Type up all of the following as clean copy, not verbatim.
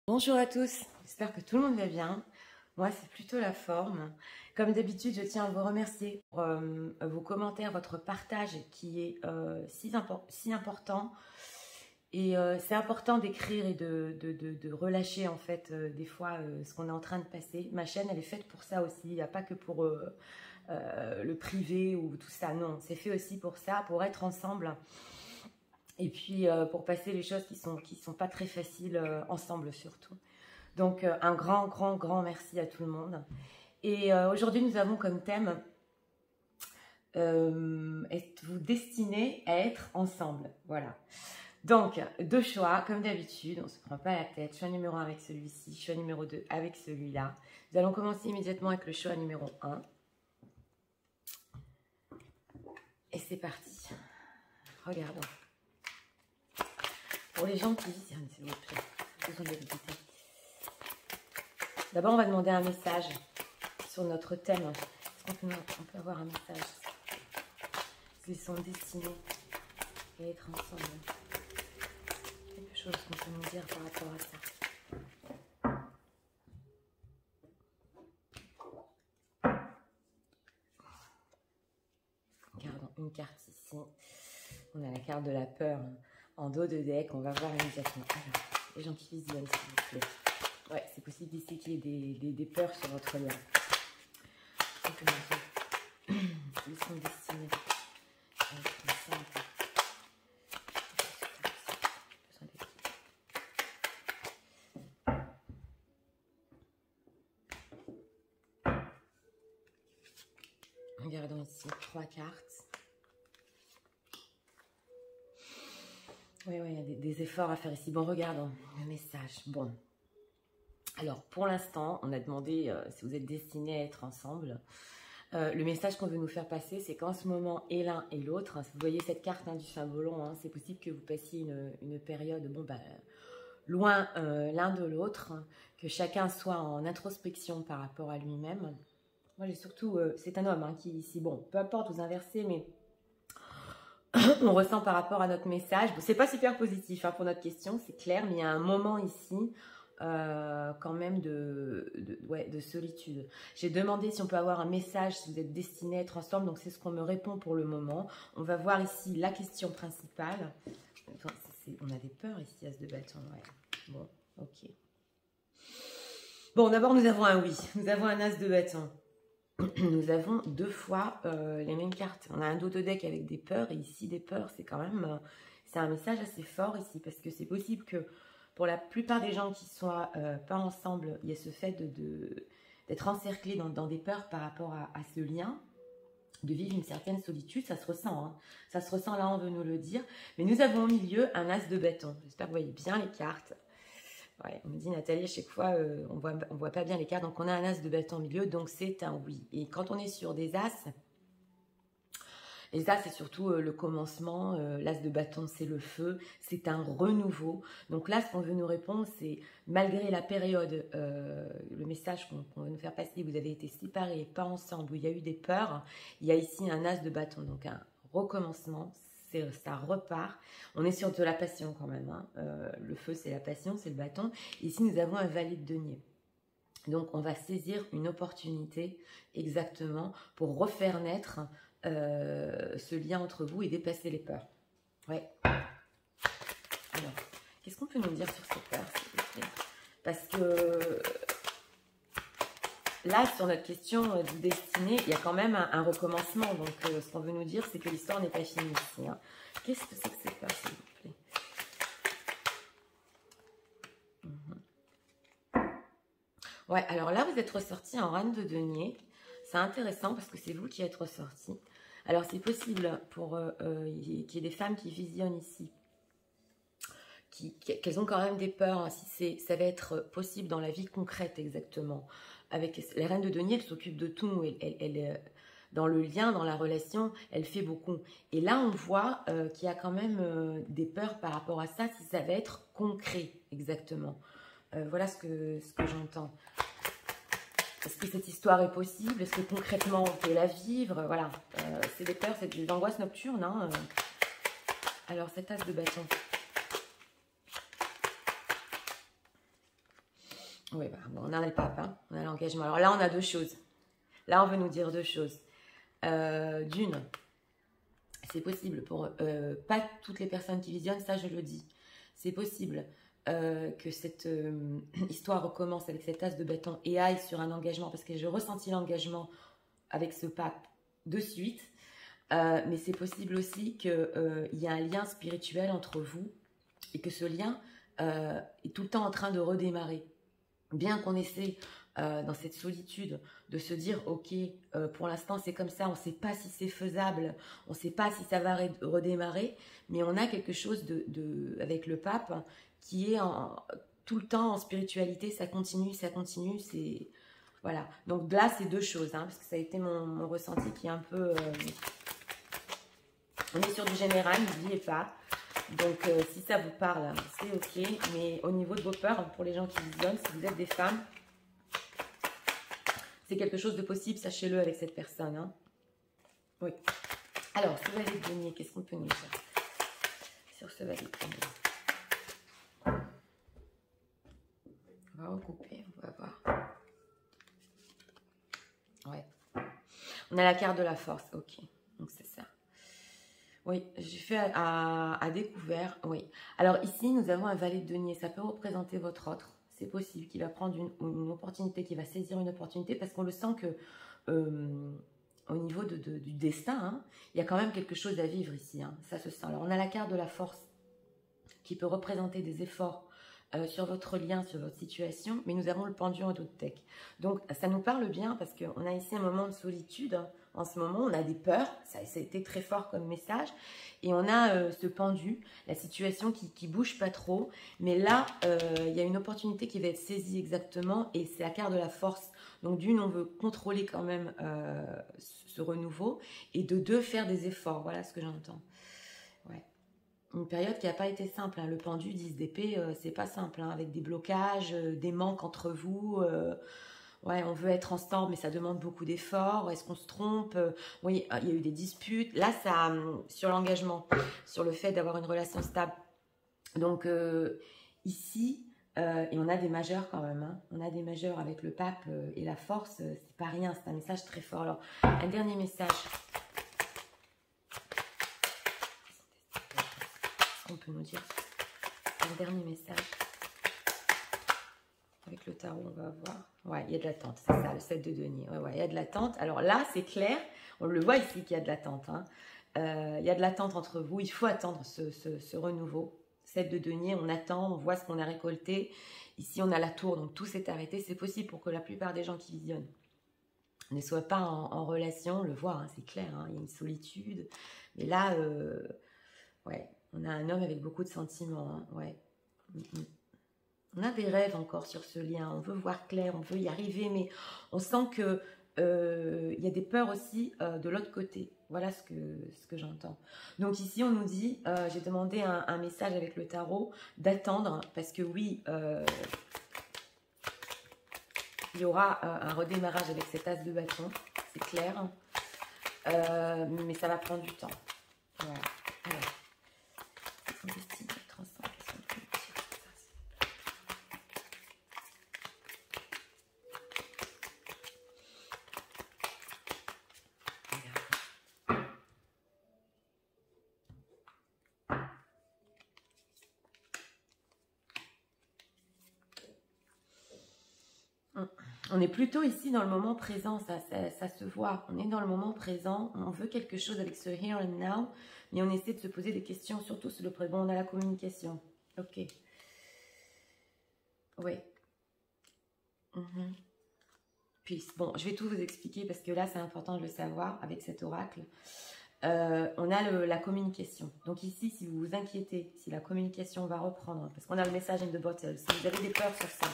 Bonjour à tous, j'espère que tout le monde va bien. Moi, c'est plutôt la forme. Comme d'habitude, je tiens à vous remercier pour vos commentaires, votre partage qui est si important. Et c'est important d'écrire et de relâcher en fait des fois ce qu'on est en train de passer. Ma chaîne, elle est faite pour ça aussi. Il n'y a pas que pour le privé ou tout ça. Non, c'est fait aussi pour ça, pour être ensemble. Et puis pour passer les choses qui sont pas très faciles ensemble surtout. Donc un grand merci à tout le monde. Et aujourd'hui nous avons comme thème êtes-vous destiné à être ensemble? Voilà. Donc deux choix comme d'habitude, on ne se prend pas la tête. Choix numéro 1 avec celui-ci, choix numéro 2 avec celui-là. Nous allons commencer immédiatement avec le choix numéro 1. Et c'est parti. Regardons. Pour les gens qui visionnent, s'il vous plaît, besoin de l'écouter. D'abord, on va demander un message sur notre thème. Est-ce qu'on peut avoir un message? Ils sont destinés à être ensemble. Quelque chose qu'on peut nous dire par rapport à ça. Regardons une carte ici. On a la carte de la peur en dos de deck. On va voir immédiatement. Alors, les gens qui visionnent, s'il vous plaît. Ouais, c'est possible ici qu'il y ait des peurs sur votre lien. Ils sont destinés à être ensemble. Regardons ici, 3 cartes. Oui, il y a des efforts à faire ici. Bon, regardons le message. Bon. Alors, pour l'instant, on a demandé si vous êtes destinés à être ensemble. Le message qu'on veut nous faire passer, c'est qu'en ce moment, et l'un et l'autre, vous voyez cette carte du symbole, c'est possible que vous passiez une période loin l'un de l'autre, que chacun soit en introspection par rapport à lui-même. Moi, j'ai surtout, c'est un homme qui ici, bon, peu importe, vous inversez, mais on ressent par rapport à notre message. Bon, c'est pas super positif pour notre question, c'est clair, mais il y a un moment ici quand même de solitude. J'ai demandé si on peut avoir un message, si vous êtes destiné à être ensemble, donc c'est ce qu'on me répond pour le moment. On va voir ici la question principale. Enfin, on a des peurs ici, as de bâton, ouais. Bon, ok. Bon, d'abord nous avons un oui, nous avons un as de bâton. Nous avons deux fois les mêmes cartes. On a un dos de deck avec des peurs, et ici des peurs, c'est quand même, c'est un message assez fort ici, parce que c'est possible que pour la plupart des gens qui ne soient pas ensemble, il y a ce fait d'être encerclé dans des peurs par rapport à ce lien, de vivre une certaine solitude, ça se ressent, ça se ressent là, on veut nous le dire. Mais nous avons au milieu un as de bâton. J'espère que vous voyez bien les cartes. Ouais, on me dit Nathalie, à chaque fois, on voit pas bien les cartes, donc on a un as de bâton au milieu, donc c'est un oui. Et quand on est sur des as, les as c'est surtout le commencement, l'as de bâton c'est le feu, c'est un renouveau. Donc là, ce qu'on veut nous répondre, c'est malgré la période, le message qu'on veut nous faire passer, vous avez été séparés, pas ensemble, où il y a eu des peurs, il y a ici un as de bâton, donc un recommencement. Ça repart. On est sur de la passion quand même. Le feu, c'est la passion, c'est le bâton. Ici, nous avons un valet de denier. Donc, on va saisir une opportunité exactement pour refaire naître ce lien entre vous et dépasser les peurs. Ouais. Alors, qu'est-ce qu'on peut nous dire sur ces peurs, s'il vous plaît? Parce que là, sur notre question de destinée, il y a quand même un recommencement. Donc, ce qu'on veut nous dire, c'est que l'histoire n'est pas finie ici. Qu'est-ce que c'est que ces peurs, s'il vous plaît? Ouais, alors là, vous êtes ressorti en reine de denier. C'est intéressant parce que c'est vous qui êtes ressorti. Alors, c'est possible pour qu'il y ait des femmes qui visionnent ici, qu'elles ont quand même des peurs. Si ça va être possible dans la vie concrète exactement. Avec les reines de denier, elles s'occupent de tout. Dans le lien, dans la relation, elle fait beaucoup. Et là, on voit qu'il y a quand même des peurs par rapport à ça, si ça va être concret, exactement. Voilà ce que j'entends. Est-ce que cette histoire est possible? Est-ce que concrètement, on peut la vivre? Voilà. C'est des peurs, c'est des angoisses nocturnes. Alors, cet as de bâton. Oui, bah, bon, on a le pape, hein, on a l'engagement. Alors là, on a deux choses. Là, on veut nous dire deux choses. D'une, c'est possible pour pas toutes les personnes qui visionnent, ça je le dis. C'est possible que cette histoire recommence avec cet as de bâton et aille sur un engagement, parce que j'ai ressenti l'engagement avec ce pape de suite. Mais c'est possible aussi qu'il y a un lien spirituel entre vous et que ce lien est tout le temps en train de redémarrer. Bien qu'on essaie dans cette solitude de se dire ok, pour l'instant c'est comme ça, on ne sait pas si c'est faisable, on ne sait pas si ça va redémarrer, mais on a quelque chose avec le pape qui est tout le temps en spiritualité, ça continue, c'est... Voilà, donc là c'est deux choses, hein, parce que ça a été mon ressenti qui est un peu... On est sur du général, n'oubliez pas. Donc, si ça vous parle, c'est ok. Mais au niveau de vos peurs, pour les gens qui visionnent, si vous êtes des femmes, c'est quelque chose de possible, sachez-le avec cette personne. Hein. Oui. Alors, ce valet de denier, qu'est-ce qu'on peut nous dire sur ce valet de denier? On va recouper, on va voir. Ouais. On a la carte de la force, ok. Donc, c'est ça. Oui, j'ai fait à découvert, oui. Alors ici, nous avons un valet de denier. Ça peut représenter votre autre. C'est possible qu'il va prendre une opportunité, qu'il va saisir une opportunité parce qu'on le sent que au niveau du destin, hein, il y a quand même quelque chose à vivre ici. Hein, ça se sent. Alors on a la carte de la force qui peut représenter des efforts sur votre lien, sur votre situation, mais nous avons le pendu en d'autres tech. Donc ça nous parle bien parce qu'on a ici un moment de solitude. Hein. En ce moment, on a des peurs, ça a été très fort comme message, et on a ce pendu, la situation qui bouge pas trop, mais là, il y a une opportunité qui va être saisie exactement, et c'est la carte de la force. Donc d'une, on veut contrôler quand même ce renouveau, et de deux, faire des efforts, voilà ce que j'entends. Ouais. Une période qui n'a pas été simple, hein. Le pendu 10 d'épée, c'est pas simple, hein, avec des blocages, des manques entre vous, ouais, on veut être ensemble, mais ça demande beaucoup d'efforts. Est-ce qu'on se trompe? Oui, il y a eu des disputes. Là, ça, sur l'engagement, sur le fait d'avoir une relation stable. Donc, ici, et on a des majeurs quand même. Hein. On a des majeurs avec le pape et la force. C'est pas rien, c'est un message très fort. Alors, un dernier message. Qu'est-ce qu'on peut nous dire? Un dernier message. Avec le tarot, on va voir. Ouais, il y a de l'attente, c'est ça, le 7 de denier. Ouais, il y a de l'attente. Alors là, c'est clair, on le voit ici qu'il y a de l'attente. Hein. Il y a de l'attente entre vous, il faut attendre ce renouveau. 7 de denier, on attend, on voit ce qu'on a récolté. Ici, on a la tour, donc tout s'est arrêté. C'est possible pour que la plupart des gens qui visionnent ne soient pas en relation. On le voit, hein, c'est clair, hein, il y a une solitude. Mais là, ouais, on a un homme avec beaucoup de sentiments. Hein, ouais. On a des rêves encore sur ce lien, on veut voir clair, on veut y arriver, mais on sent que il y a des peurs aussi de l'autre côté. Voilà ce que j'entends. Donc ici, on nous dit, j'ai demandé un message avec le tarot, d'attendre, parce que oui, il y aura un redémarrage avec cet as de bâton, c'est clair, mais ça va prendre du temps. Voilà. Alors, on est plutôt ici dans le moment présent, ça se voit. On est dans le moment présent, on veut quelque chose avec ce here and now, mais on essaie de se poser des questions, surtout sur le présent. Bon, on a la communication. Ok. Oui. Peace. Bon, je vais tout vous expliquer parce que là, c'est important de le savoir avec cet oracle. On a la communication. Donc ici, si vous vous inquiétez, si la communication va reprendre, parce qu'on a le message in the bottle, si vous avez des peurs sur ça,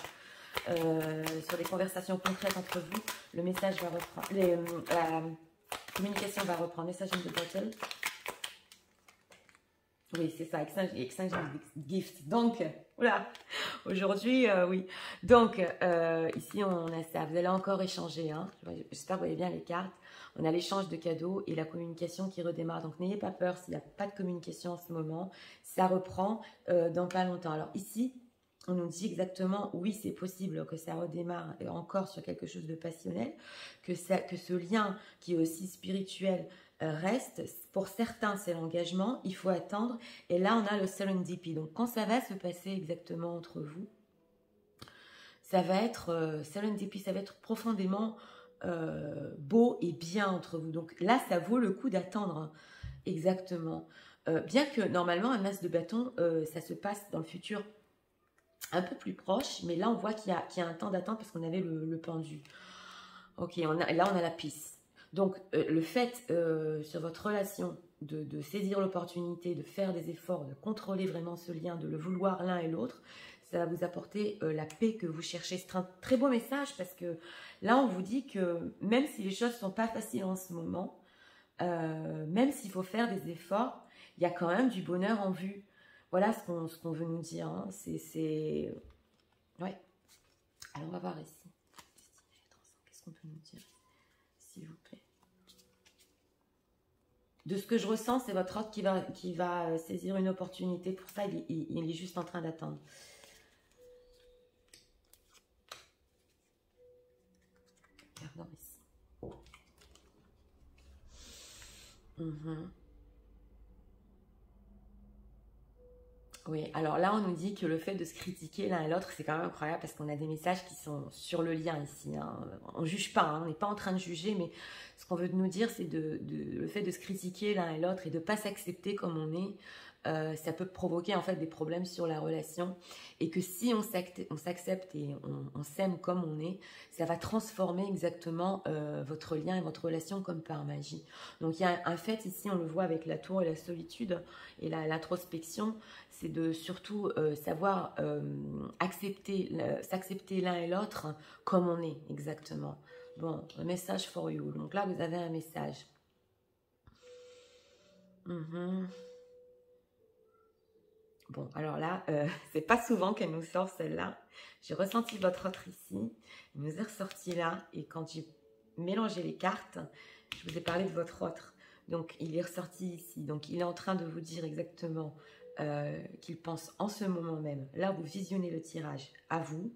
sur les conversations concrètes entre vous, le message va reprendre, la communication va reprendre. Message in the bottle. Oui, c'est ça, exchange gift. Donc, voilà, aujourd'hui, oui. Donc, ici, on a ça. Vous allez encore échanger. Hein. J'espère que vous voyez bien les cartes. On a l'échange de cadeaux et la communication qui redémarre. Donc, n'ayez pas peur s'il n'y a pas de communication en ce moment. Ça reprend dans pas longtemps. Alors, ici, on nous dit exactement, oui, c'est possible que ça redémarre encore sur quelque chose de passionnel, que ce lien qui est aussi spirituel reste. Pour certains, c'est l'engagement, il faut attendre. Et là, on a le serendipity. Donc, quand ça va se passer exactement entre vous, ça va être serendipity, ça va être profondément beau et bien entre vous. Donc là, ça vaut le coup d'attendre, hein, exactement. Bien que normalement, un as de bâton, ça se passe dans le futur un peu plus proche, mais là, on voit qu'il y a un temps d'attente parce qu'on avait le pendu. Ok, là, on a la piste. Donc, le fait sur votre relation de saisir l'opportunité, de faire des efforts, de contrôler vraiment ce lien, de le vouloir l'un et l'autre, ça va vous apporter la paix que vous cherchez. C'est un très beau message parce que là, on vous dit que même si les choses ne sont pas faciles en ce moment, même s'il faut faire des efforts, il y a quand même du bonheur en vue. Voilà ce qu'on veut nous dire. Hein. Ouais. Alors, on va voir ici. Qu'est-ce qu'on peut nous dire, s'il vous plaît? De ce que je ressens, c'est votre hôte qui va saisir une opportunité. Pour ça, il est juste en train d'attendre. Regardons ici. Oui, alors là, on nous dit que le fait de se critiquer l'un et l'autre, c'est quand même incroyable parce qu'on a des messages qui sont sur le lien ici. Hein. On ne juge pas, hein, on n'est pas en train de juger, mais ce qu'on veut nous dire, c'est le fait de se critiquer l'un et l'autre et de ne pas s'accepter comme on est. Ça peut provoquer en fait des problèmes sur la relation et que si on s'accepte et on s'aime comme on est, ça va transformer exactement votre lien et votre relation comme par magie. Donc il y a un fait ici, on le voit avec la tour et la solitude et l'introspection, c'est de surtout savoir s'accepter l'un et l'autre comme on est exactement. Bon, un message for you. Donc là, vous avez un message. Bon, alors là, c'est pas souvent qu'elle nous sort celle-là. J'ai ressenti votre autre ici. Il nous est ressorti là. Et quand j'ai mélangé les cartes, je vous ai parlé de votre autre. Donc, il est ressorti ici. Donc, il est en train de vous dire exactement qu'il pense en ce moment même. Là, vous visionnez le tirage à vous,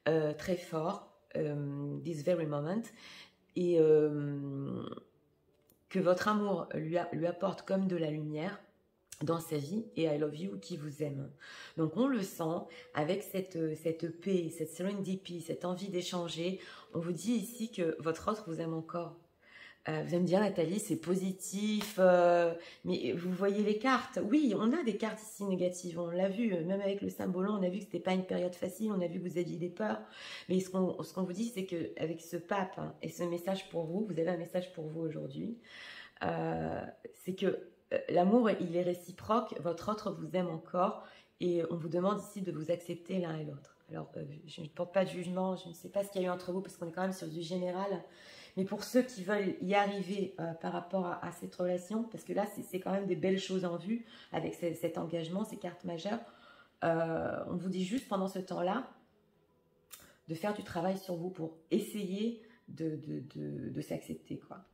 très fort, this very moment. Et que votre amour lui apporte comme de la lumière dans sa vie et I love you qui vous aime. Donc on le sent avec cette paix, cette serendipity, cette envie d'échanger. On vous dit ici que votre autre vous aime encore. Vous allez me dire, Nathalie, c'est positif, mais vous voyez les cartes. Oui, on a des cartes ici négatives, on l'a vu, même avec le symbolon, on a vu que ce n'était pas une période facile, on a vu que vous aviez des peurs. Mais ce qu'on vous dit, c'est qu'avec ce pape et ce message pour vous, vous avez un message pour vous aujourd'hui, c'est que l'amour, il est réciproque, votre autre vous aime encore, et on vous demande ici de vous accepter l'un et l'autre. Alors, je ne porte pas de jugement, je ne sais pas ce qu'il y a eu entre vous, parce qu'on est quand même sur du général. Mais pour ceux qui veulent y arriver par rapport à cette relation, parce que là, c'est quand même des belles choses en vue avec cet engagement, ces cartes majeures, on vous dit juste pendant ce temps-là de faire du travail sur vous pour essayer de s'accepter, quoi.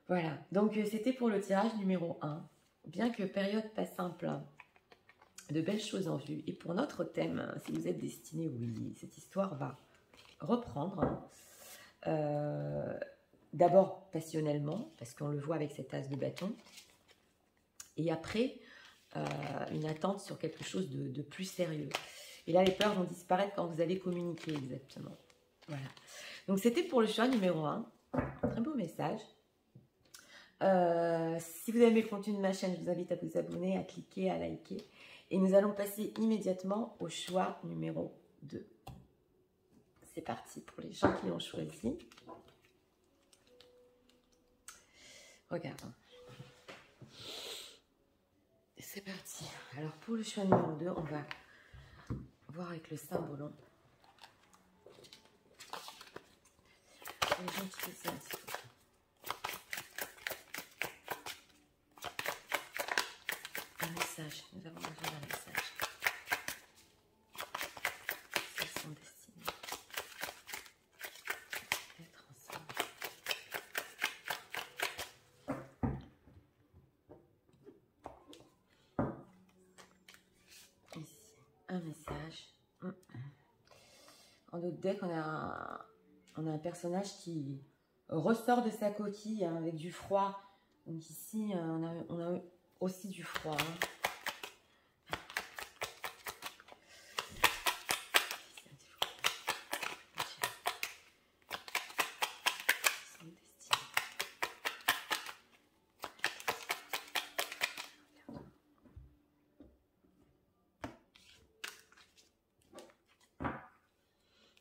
Voilà, donc c'était pour le tirage numéro 1. Bien que période pas simple, de belles choses en vue. Et pour notre thème, si vous êtes destiné, oui, cette histoire va reprendre. D'abord passionnellement, parce qu'on le voit avec cet as de bâton, et après une attente sur quelque chose de plus sérieux. Et là, les peurs vont disparaître quand vous allez communiquer exactement. Voilà. Donc c'était pour le choix numéro 1. Très beau message. Si vous avez aimé le contenu de ma chaîne, je vous invite à vous abonner, à cliquer, à liker. Et nous allons passer immédiatement au choix numéro 2. C'est parti pour les gens qui l'ont choisi. Regarde. C'est parti. Alors pour le choix numéro 2, on va voir avec le symbolon. Les gens qui font ça un petit peu. Un message. Nous avons besoin d'un message. Ils sont destinés à être ensemble. Ici, un message En notre deck, on a un personnage qui ressort de sa coquille hein, avec du froid. Donc ici, on a aussi du froid. Hein.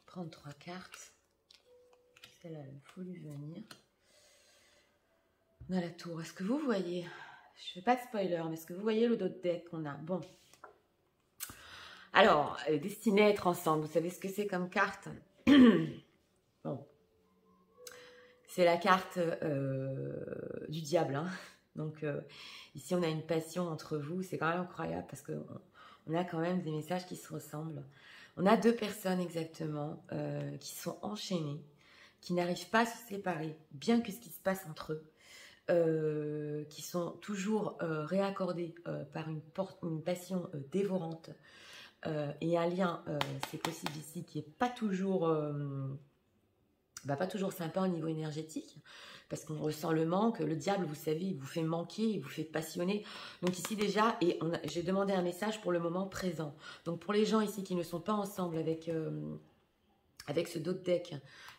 Prendre 3 cartes. Celle-là, il faut lui venir. On a la tour. Est-ce que vous voyez? Je fais pas de spoiler, mais est-ce que vous voyez le dos de deck qu'on a? Bon. Alors, destiné à être ensemble. Vous savez ce que c'est comme carte? Bon. C'est la carte du diable. Hein. Donc, ici, on a une passion entre vous. C'est quand même incroyable parce qu'on a quand même des messages qui se ressemblent. On a 2 personnes exactement qui sont enchaînées, qui n'arrivent pas à se séparer, bien que ce qui se passe entre eux, qui sont toujours réaccordés par une passion dévorante et un lien, c'est possible ici, qui n'est pas toujours, pas toujours sympa au niveau énergétique, parce qu'on ressent le manque. Le diable, vous savez, il vous fait manquer, il vous fait passionner. Donc ici déjà, et j'ai demandé un message pour le moment présent. Donc pour les gens ici qui ne sont pas ensemble avec ce dos de deck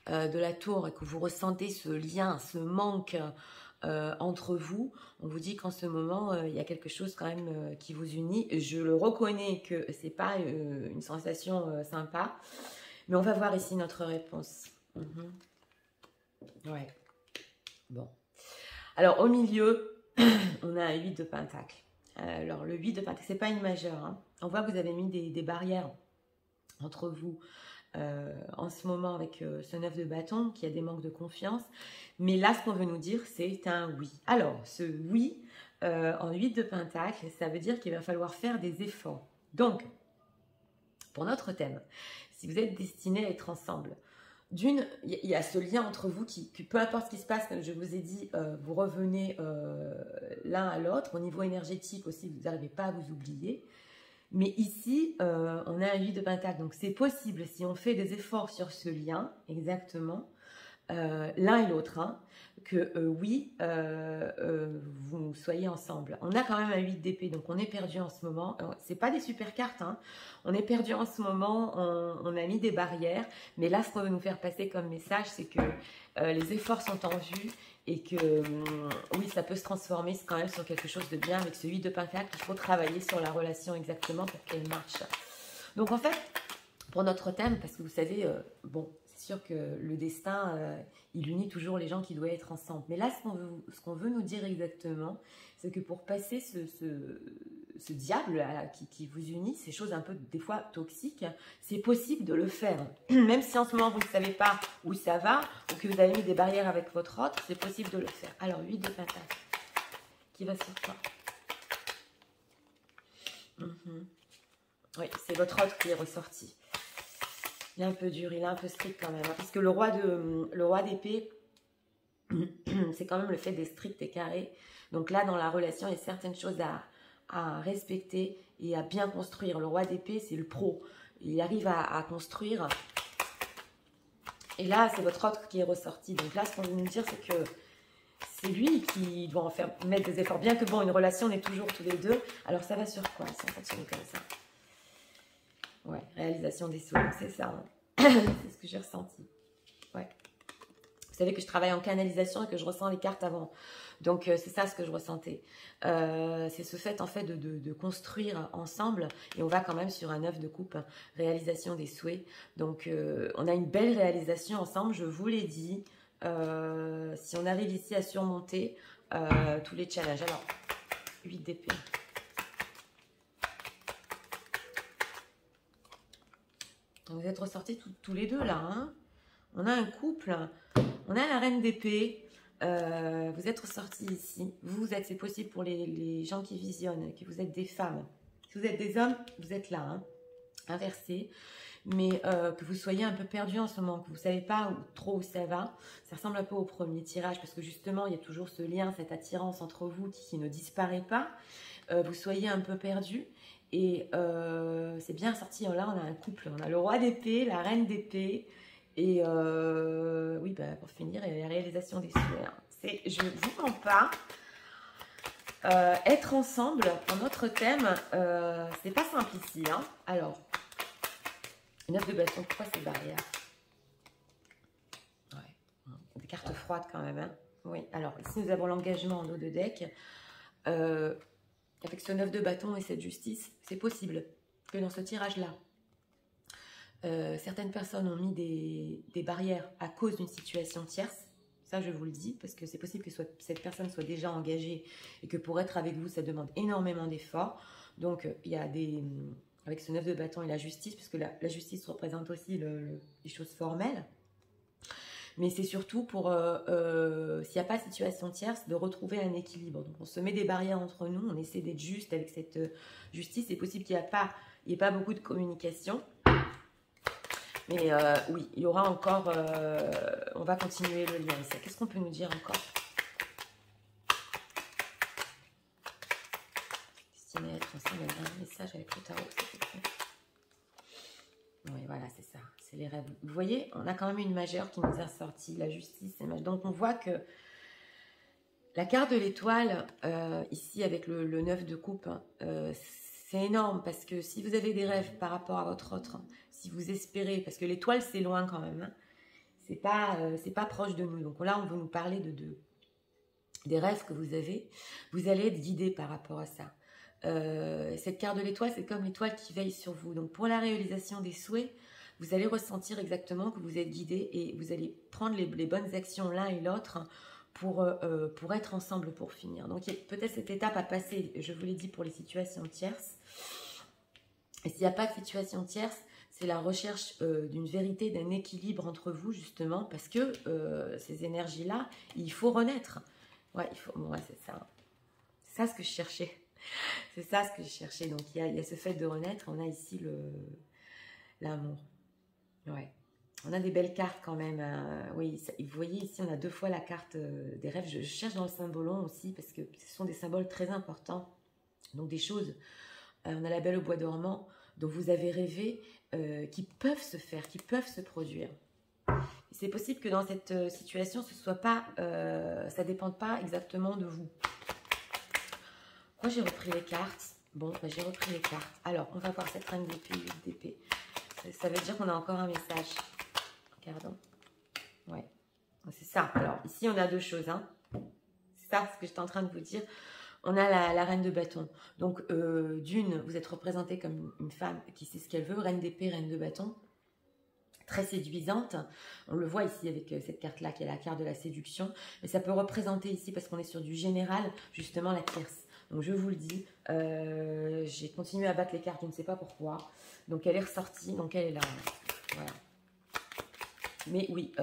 de la tour et que vous ressentez ce lien, ce manque entre vous, on vous dit qu'en ce moment, il y a quelque chose quand même qui vous unit. Je le reconnais que ce n'est pas une sensation sympa, mais on va voir ici notre réponse. Ouais. Bon. Alors, au milieu, on a un 8 de pentacle. Alors, le 8 de pentacle, ce n'est pas une majeure. Hein. On voit que vous avez mis des barrières entre vous en ce moment avec ce 9 de bâton, qui a des manques de confiance. Mais là, ce qu'on veut nous dire, c'est un oui. Alors, ce oui en 8 de pentacle, ça veut dire qu'il va falloir faire des efforts. Donc, pour notre thème, si vous êtes destinés à être ensemble, d'une, il y a ce lien entre vous qui, peu importe ce qui se passe, comme je vous ai dit, vous revenez l'un à l'autre. Au niveau énergétique aussi, vous n'arrivez pas à vous oublier. Mais ici, on a un 8 de pentacle. Donc, c'est possible, si on fait des efforts sur ce lien, exactement, l'un et l'autre, hein, que oui, vous soyez ensemble. On a quand même un 8 d'épée, donc on est perdu en ce moment. C'est pas des super cartes, hein. On est perdu en ce moment, on a mis des barrières, mais là, ce qu'on veut nous faire passer comme message, c'est que les efforts sont en vue et que oui, ça peut se transformer quand même sur quelque chose de bien. Avec ce 8 de pentacle, il faut travailler sur la relation exactement pour qu'elle marche. Donc en fait, pour notre thème, parce que vous savez, bon, c'est sûr que le destin, il unit toujours les gens qui doivent être ensemble. Mais là, ce qu'on veut nous dire exactement, c'est que pour passer ce diable là, qui vous unit, ces choses un peu des fois toxiques, c'est possible de le faire. Même si en ce moment, vous ne savez pas où ça va, ou que vous avez mis des barrières avec votre autre, c'est possible de le faire. Alors, 8 de pentacle, qui va sur quoi? Oui, c'est votre autre qui est ressorti. Il est un peu dur, il est un peu strict quand même. Hein, parce que le roi d'épée, c'est quand même le fait d'être strict et carré. Donc là, dans la relation, il y a certaines choses à respecter et à bien construire. Le roi d'épée, c'est le pro. Il arrive à construire. Et là, c'est votre autre qui est ressorti. Donc là, ce qu'on veut nous dire, c'est que c'est lui qui doit en faire mettre des efforts. Bien que, bon, une relation, on est toujours tous les deux. Alors, ça va sur quoi, si on continue comme ça? Ouais, réalisation des souhaits, c'est ça. Hein. C'est ce que j'ai ressenti. Ouais. Vous savez que je travaille en canalisation et que je ressens les cartes avant. Donc, c'est ça ce que je ressentais. C'est ce fait, en fait, de construire ensemble. Et on va quand même sur un 9 de coupe, réalisation des souhaits. Donc, on a une belle réalisation ensemble, je vous l'ai dit. Si on arrive ici à surmonter tous les challenges. Alors, 8 d'épée. Vous êtes ressortis tous les deux là. Hein, on a un couple. On a la reine d'épée. Vous êtes ressortis ici. Vous êtes, c'est possible pour les gens qui visionnent, que vous êtes des femmes. Si vous êtes des hommes, vous êtes là. Hein, inversé. Mais que vous soyez un peu perdu en ce moment, que vous ne savez pas trop où ça va. Ça ressemble un peu au premier tirage parce que justement, il y a toujours ce lien, cette attirance entre vous qui ne disparaît pas. Vous soyez un peu perdu. Et c'est bien sorti. Là, on a un couple. On a le roi d'épée, la reine d'épée. Et oui, bah, pour finir, il y a la réalisation des souhaits. Je ne vous mens pas. Être ensemble, pour notre thème, c'est pas simple ici. Hein. Alors, 9 de bâton, pourquoi ces barrières? Ouais. Des cartes froides quand même. Hein. Oui, alors ici nous avons l'engagement en haut de deck. Avec ce 9 de bâton et cette justice, c'est possible que dans ce tirage-là, certaines personnes ont mis des barrières à cause d'une situation tierce. Ça, je vous le dis, parce que c'est possible que cette personne soit déjà engagée et que pour être avec vous, ça demande énormément d'efforts. Donc, il y a avec ce 9 de bâton et la justice, puisque la justice représente aussi les choses formelles. Mais c'est surtout pour, s'il n'y a pas de situation tierce, de retrouver un équilibre. Donc, on se met des barrières entre nous, on essaie d'être juste avec cette justice. C'est possible qu'il n'y ait pas beaucoup de communication. Mais oui, il y aura encore... on va continuer le lien ici. Qu'est-ce qu'on peut nous dire encore? Destiné à être ensemble, un message avec le tarot. Oui, voilà, c'est ça. C'est les rêves. Vous voyez, on a quand même une majeure qui nous a sorti, la justice. Donc, on voit que la carte de l'étoile, ici, avec le 9 de coupe, c'est énorme parce que si vous avez des rêves par rapport à votre autre, si vous espérez, parce que l'étoile, c'est loin quand même, hein, c'est pas proche de nous. Donc là, on veut nous parler des rêves que vous avez. Vous allez être guidé par rapport à ça. Cette carte de l'étoile, c'est comme l'étoile qui veille sur vous. Donc pour la réalisation des souhaits, vous allez ressentir exactement que vous êtes guidé et vous allez prendre les bonnes actions l'un et l'autre pour être ensemble pour finir. Donc il y a peut-être cette étape à passer, je vous l'ai dit, pour les situations tierces. Et s'il n'y a pas de situation tierce, c'est la recherche d'une vérité, d'un équilibre entre vous, justement, parce que ces énergies-là, il faut renaître. Ouais, c'est ça. C'est ça ce que je cherchais. C'est ça ce que je cherchais. Donc, il y a ce fait de renaître. On a ici l'amour. Ouais. On a des belles cartes quand même. Oui, vous voyez ici, on a 2 fois la carte des rêves. Je cherche dans le symbolon aussi, parce que ce sont des symboles très importants. Donc, des choses. On a la Belle au bois dormant, dont vous avez rêvé, qui peuvent se faire, qui peuvent se produire. C'est possible que dans cette situation, ce soit pas, ça ne dépende pas exactement de vous. Moi, j'ai repris les cartes. Bon, bah, j'ai repris les cartes. Alors, on va voir cette reine d'épée, 8 d'épée. Ça veut dire qu'on a encore un message. Regardons. Ouais, c'est ça. Alors, ici, on a 2 choses. Hein. C'est ça ce que j'étais en train de vous dire. On a la reine de bâton. Donc, d'une, vous êtes représentée comme une femme qui sait ce qu'elle veut. Reine d'épée, reine de bâton. Très séduisante. On le voit ici avec cette carte-là, qui est la carte de la séduction. Mais ça peut représenter ici, parce qu'on est sur du général, justement la tierce. Donc, je vous le dis, j'ai continué à battre les cartes, je ne sais pas pourquoi. Donc, elle est ressortie. Donc, elle est là. Voilà. Mais oui,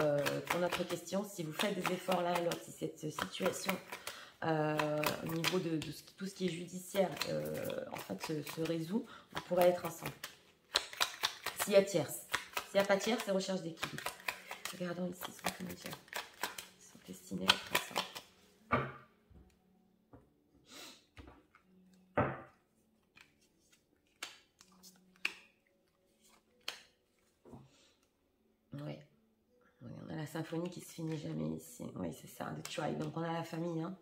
pour notre question, si vous faites des efforts l'un et l'autre, si cette situation... au niveau de tout ce qui est judiciaire, en fait, se résout, on pourrait être ensemble. S'il y a tierce. S'il n'y a pas tierce, c'est recherche d'équilibre. Regardons ici ce qu'on peut nous dire. Ils sont destinés à être ensemble. Ouais. On a la symphonie qui se finit jamais ici. Oui, c'est ça, The Tribe. Donc on a la famille, hein.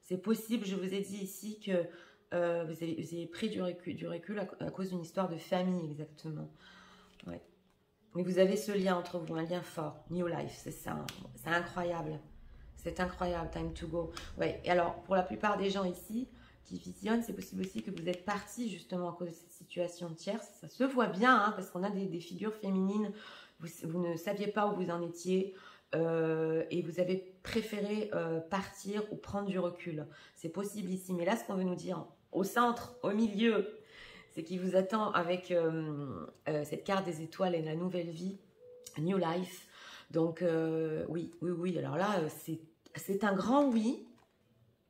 C'est possible, je vous ai dit ici que vous avez pris du recul à cause d'une histoire de famille, exactement. Ouais. Mais vous avez ce lien entre vous, un lien fort. New Life, c'est ça. C'est incroyable. C'est incroyable, time to go. Ouais. Et alors, pour la plupart des gens ici qui visionnent, c'est possible aussi que vous êtes partis justement à cause de cette situation tierce. Ça se voit bien, hein, parce qu'on a des figures féminines. Vous ne saviez pas où vous en étiez. Et vous avez préféré partir ou prendre du recul. C'est possible ici. Mais là, ce qu'on veut nous dire, au centre, au milieu, c'est qu'il vous attend avec cette carte des étoiles et la nouvelle vie, New Life. Donc, oui. Alors là, c'est un grand oui.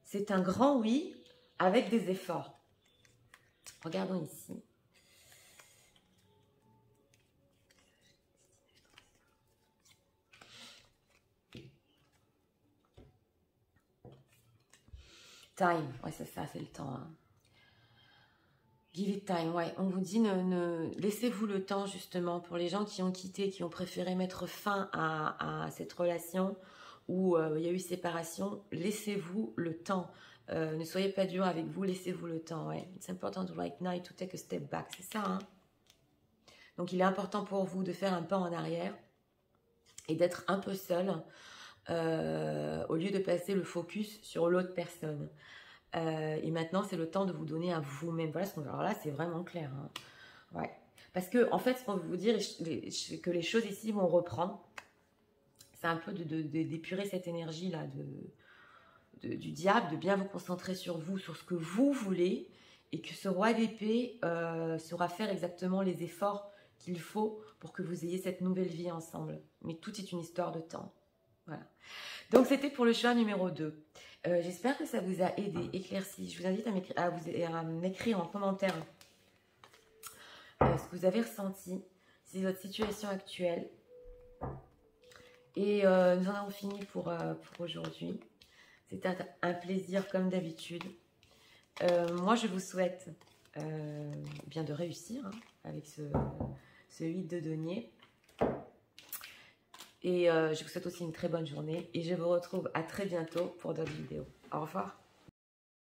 C'est un grand oui avec des efforts. Regardons ici. Time, ouais, c'est ça, c'est le temps. Hein. Give it time, ouais. On vous dit, laissez-vous le temps justement pour les gens qui ont quitté, qui ont préféré mettre fin à cette relation où il y a eu séparation. Laissez-vous le temps. Ne soyez pas dur avec vous, laissez-vous le temps, ouais. It's important right now to take a step back, c'est ça, hein. Donc il est important pour vous de faire un pas en arrière et d'être un peu seul au lieu de passer le focus sur l'autre personne. Et maintenant, c'est le temps de vous donner à vous-même. Voilà ce qu'on veut. Alors là, c'est vraiment clair, hein. Ouais. Parce que, en fait, ce qu'on veut vous dire, que les choses ici vont reprendre, c'est un peu d'épurer cette énergie-là du diable, de bien vous concentrer sur vous, sur ce que vous voulez, et que ce roi d'épée saura faire exactement les efforts qu'il faut pour que vous ayez cette nouvelle vie ensemble. Mais tout est une histoire de temps. Voilà. Donc, c'était pour le choix numéro 2. J'espère que ça vous a aidé, éclairci. Je vous invite à m'écrire en commentaire ce que vous avez ressenti, c'est votre situation actuelle. Et nous en avons fini pour aujourd'hui. C'était un plaisir comme d'habitude. Moi, je vous souhaite bien de réussir hein, avec ce 8 de denier. Et je vous souhaite aussi une très bonne journée. Et je vous retrouve à très bientôt pour d'autres vidéos. Au revoir.